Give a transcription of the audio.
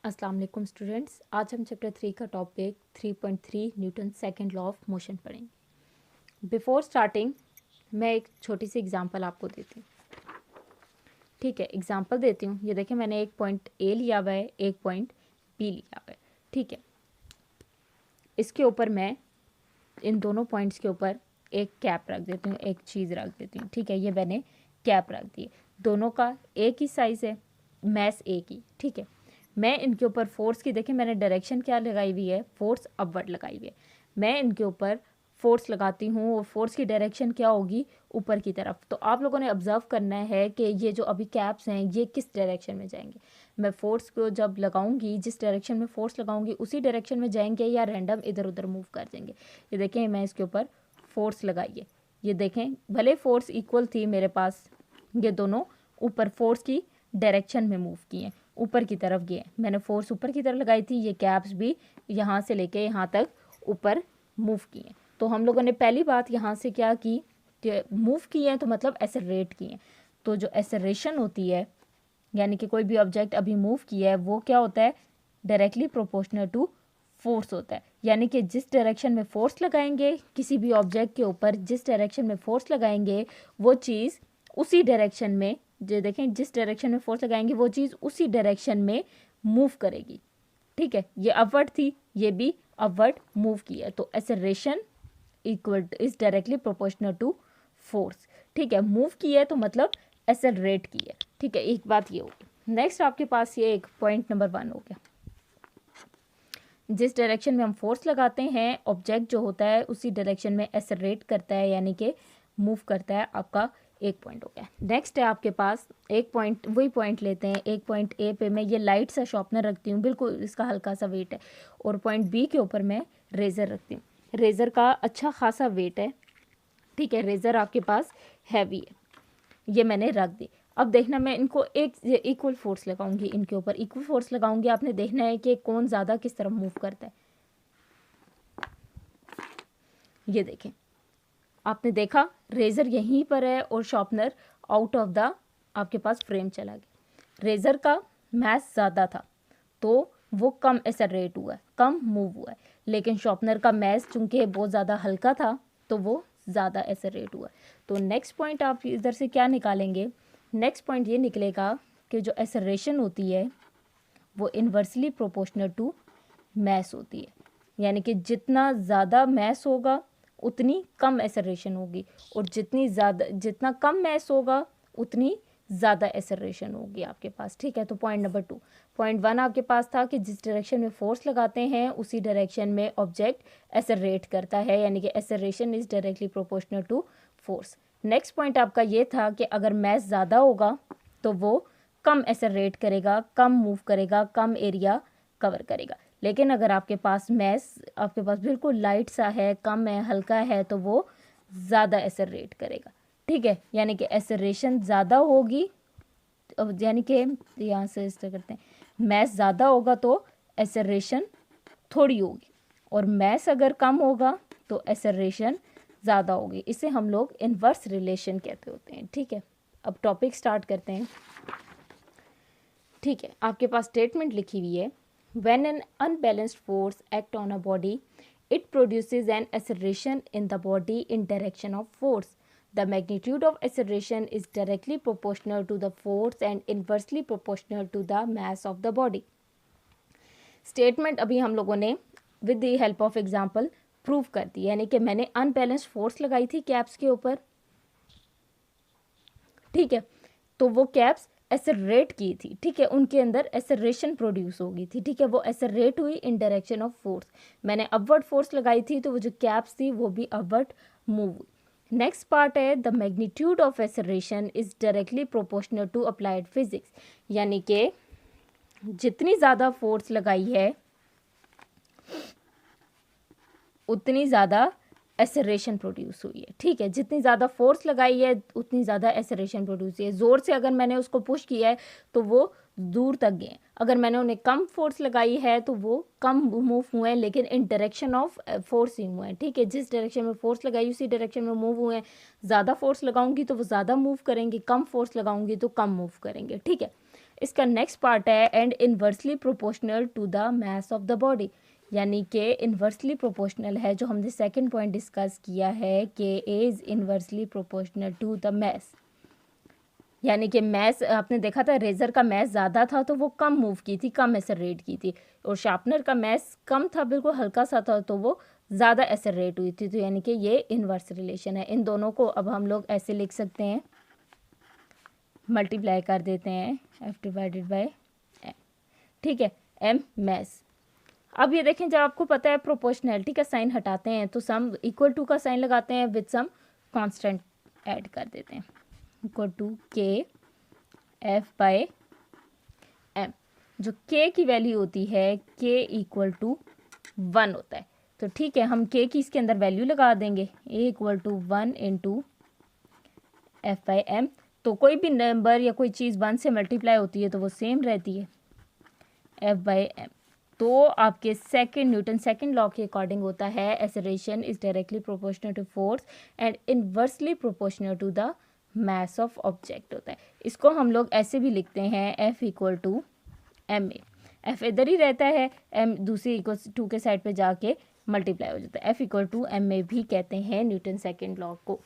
अस्सलाम वालेकुम स्टूडेंट्स। आज हम चैप्टर 3 का topic 3.3 Newton second law of motion पढ़ेंगे। बिफोर स्टार्टिंग मैं एक छोटी सी एग्जांपल आपको देती हूँ। ठीक है, एग्जांपल देती हूँ। ये देखिए, मैंने एक पॉइंट ए लिया हुआ है, एक पॉइंट बी लिया हुआ है। ठीक है, इसके ऊपर मैं इन दोनों पॉइंट्स के ऊपर एक कैप रख देती हूँ, एक चीज़ रख देती हूँ। ठीक है, ये मैंने कैप रख दी। दोनों का एक ही साइज़ है, मैस एक ही। ठीक है, मैं इनके ऊपर फोर्स की, देखिए मैंने डायरेक्शन क्या लगाई हुई है, फोर्स अपवर्ड लगाई हुई है। मैं इनके ऊपर फोर्स लगाती हूँ और फोर्स की डायरेक्शन क्या होगी, ऊपर की तरफ। तो आप लोगों ने ऑब्जर्व करना है कि ये जो अभी कैप्स हैं ये किस डायरेक्शन में जाएंगे। मैं फोर्स को जब लगाऊंगी, जिस डायरेक्शन में फोर्स लगाऊंगी उसी डायरेक्शन में जाएंगे या रैंडम इधर उधर मूव कर देंगे। ये देखें, मैं इसके ऊपर फोर्स लगाइए, ये देखें भले फोर्स इक्वल थी मेरे पास, ये दोनों ऊपर फोर्स की डायरेक्शन में मूव किए, ऊपर की तरफ गए। मैंने फोर्स ऊपर की तरफ लगाई थी, ये कैप्स भी यहाँ से लेके यहाँ तक ऊपर मूव किए। तो हम लोगों ने पहली बात यहाँ से क्या की कि मूव किए हैं, तो मतलब एसेलरेट किए। तो जो एसेलरेशन होती है, यानी कि कोई भी ऑब्जेक्ट अभी मूव किया है, वो क्या होता है, डायरेक्टली प्रोपोर्शनल टू फोर्स होता है। यानी कि जिस डायरेक्शन में फोर्स लगाएंगे किसी भी ऑब्जेक्ट के ऊपर, जिस डायरेक्शन में फोर्स लगाएंगे वो चीज़ उसी डायरेक्शन में, जो देखें जिस डायरेक्शन में फोर्स लगाएंगे वो चीज़ उसी डायरेक्शन में मूव करेगी। ठीक है, ये अपवर्ड थी, ये भी अपवर्ड मूव किया, तो acceleration equal is directly proportional to force. ठीक है, मूव किया है तो मतलब एक्सेलरेट किया है। ठीक है, एक बात ये होगी। नेक्स्ट आपके पास ये एक पॉइंट नंबर 1 हो गया। जिस डायरेक्शन में हम फोर्स लगाते हैं, ऑब्जेक्ट जो होता है उसी डायरेक्शन में एक्सेलरेट करता है, यानी कि मूव करता है। आपका एक पॉइंट हो गया। नेक्स्ट है आपके पास एक पॉइंट, वही पॉइंट लेते हैं। एक पॉइंट ए पे मैं ये लाइट सा शॉर्पनर रखती हूँ, बिल्कुल इसका हल्का सा वेट है। और पॉइंट बी के ऊपर मैं रेज़र रखती हूँ। रेज़र का अच्छा खासा वेट है। ठीक है, रेज़र आपके पास हैवी है, ये मैंने रख दी। अब देखना, मैं इनको एक इक्वल फोर्स लगाऊंगी, इनके ऊपर इक्वल फोर्स लगाऊंगी। आपने देखना है कि कौन ज़्यादा किस तरफ मूव करता है। ये देखें, आपने देखा रेज़र यहीं पर है और शॉर्पनर आउट ऑफ द आपके पास फ्रेम चला गया। रेज़र का मैस ज़्यादा था तो वो कम एक्सेलरेट हुआ है, कम मूव हुआ है। लेकिन शॉर्पनर का मैस चूंकि बहुत ज़्यादा हल्का था तो वो ज़्यादा एक्सेलरेट हुआ है। तो नेक्स्ट पॉइंट आप इधर से क्या निकालेंगे, नेक्स्ट पॉइंट ये निकलेगा कि जो एक्सेलरेशन होती है वो इन्वर्सली प्रोपोर्शनल टू मैस होती है। यानी कि जितना ज़्यादा मैस होगा उतनी कम एक्सेलरेशन होगी, और जितना कम मैस होगा उतनी ज़्यादा एक्सेलरेशन होगी आपके पास। ठीक है, तो पॉइंट नंबर 2। पॉइंट 1 आपके पास था कि जिस डायरेक्शन में फोर्स लगाते हैं उसी डायरेक्शन में ऑब्जेक्ट एक्सेलरेट करता है, यानी कि acceleration is directly proportional to force. Next point आपका ये था कि अगर मैस ज़्यादा होगा तो वो कम एक्सेलरेट करेगा, कम मूव करेगा, कम एरिया कवर करेगा। लेकिन अगर आपके पास मैस आपके पास बिल्कुल लाइट सा है, कम है, हल्का है, तो वो ज़्यादा एक्सेलरेट करेगा। ठीक है, यानी कि एक्सेलरेशन ज़्यादा होगी, यानी कि यहाँ से इस तरह करते हैं, मैस ज़्यादा होगा तो एक्सेलरेशन थोड़ी होगी, और मैस अगर कम होगा तो एक्सेलरेशन ज़्यादा होगी। इसे हम लोग इन्वर्स रिलेशन कहते होते हैं। ठीक है, अब टॉपिक स्टार्ट करते हैं। ठीक है, आपके पास स्टेटमेंट लिखी हुई है, when an unbalanced force act on a body it produces an acceleration in the body in direction of force. The magnitude of acceleration is directly proportional to the force and inversely proportional to the mass of the body. Statement अभी हम लोगों ने with the help of example prove कर दी, यानी कि मैंने unbalanced force लगाई थी कैप्स के ऊपर। ठीक है, तो वो कैप्स एक्सेलरेट की थी। ठीक है, उनके अंदर एक्सेलरेशन प्रोड्यूस हो गई थी। ठीक है, वो एक्सेलरेट हुई इन डायरेक्शन ऑफ फोर्स। मैंने अपवर्ड फोर्स लगाई थी तो वो जो कैप्स थी वो भी अपवर्ड मूव हुई। नेक्स्ट पार्ट है, the magnitude of acceleration is directly proportional to applied physics. यानी कि जितनी ज़्यादा फोर्स लगाई है उतनी ज़्यादा एक्सेलरेशन प्रोड्यूस हुई है। ठीक है, जितनी ज़्यादा फोर्स लगाई है उतनी ज़्यादा एक्सेलरेशन प्रोड्यूस हुई है। ज़ोर से अगर मैंने उसको पुश किया है तो वो दूर तक गए। अगर मैंने उन्हें कम फोर्स लगाई है तो वो कम मूव हुए हैं, लेकिन इन डायरेक्शन ऑफ फोर्स ही हुए हैं। ठीक है, जिस डायरेक्शन में फोर्स लगाई उसी डायरेक्शन में मूव हुए हैं। ज़्यादा फोर्स लगाऊंगी तो वो ज़्यादा मूव करेंगे, कम फोर्स लगाऊंगी तो कम मूव करेंगे। ठीक है, इसका नेक्स्ट पार्ट है and inversely proportional to the mass of the body, यानी कि इन्वर्सली प्रोपोर्शनल है, जो हमने सेकंड पॉइंट डिस्कस किया है कि is inversely proportional to the mass, यानी कि मैस आपने देखा था रेज़र का मैस ज़्यादा था तो वो कम मूव की थी, कम एसलरेट की थी, और शार्पनर का मैस कम था, बिल्कुल हल्का सा था, तो वो ज़्यादा एसलरेट हुई थी। तो यानी कि ये इन्वर्स रिलेशन है। इन दोनों को अब हम लोग ऐसे लिख सकते हैं, मल्टीप्लाई कर देते हैं F डिवाइडेड बाई M, ठीक है, M मैस। अब ये देखें, जब आपको पता है प्रोपोर्शनैलिटी का साइन हटाते हैं तो सम इक्वल टू का साइन लगाते हैं, विद सम कांस्टेंट ऐड कर देते हैं, इक्वल टू के एफ बाय एम। जो के की वैल्यू होती है के इक्वल टू 1 होता है, तो ठीक है, हम के की इसके अंदर वैल्यू लगा देंगे, a equal to 1 into F by M. तो कोई भी नंबर या कोई चीज़ 1 से मल्टीप्लाई होती है तो वो सेम रहती है, एफ बाई एम। तो आपके न्यूटन सेकंड लॉ के अकॉर्डिंग होता है acceleration is directly proportional to force and inversely proportional to the mass of object होता है। इसको हम लोग ऐसे भी लिखते हैं, F equal to M A. F इधर ही रहता है, एम दूसरी इक्वल टू के साइड पे जाके मल्टीप्लाई हो जाता है, F equal to M A भी कहते हैं न्यूटन सेकंड लॉ को।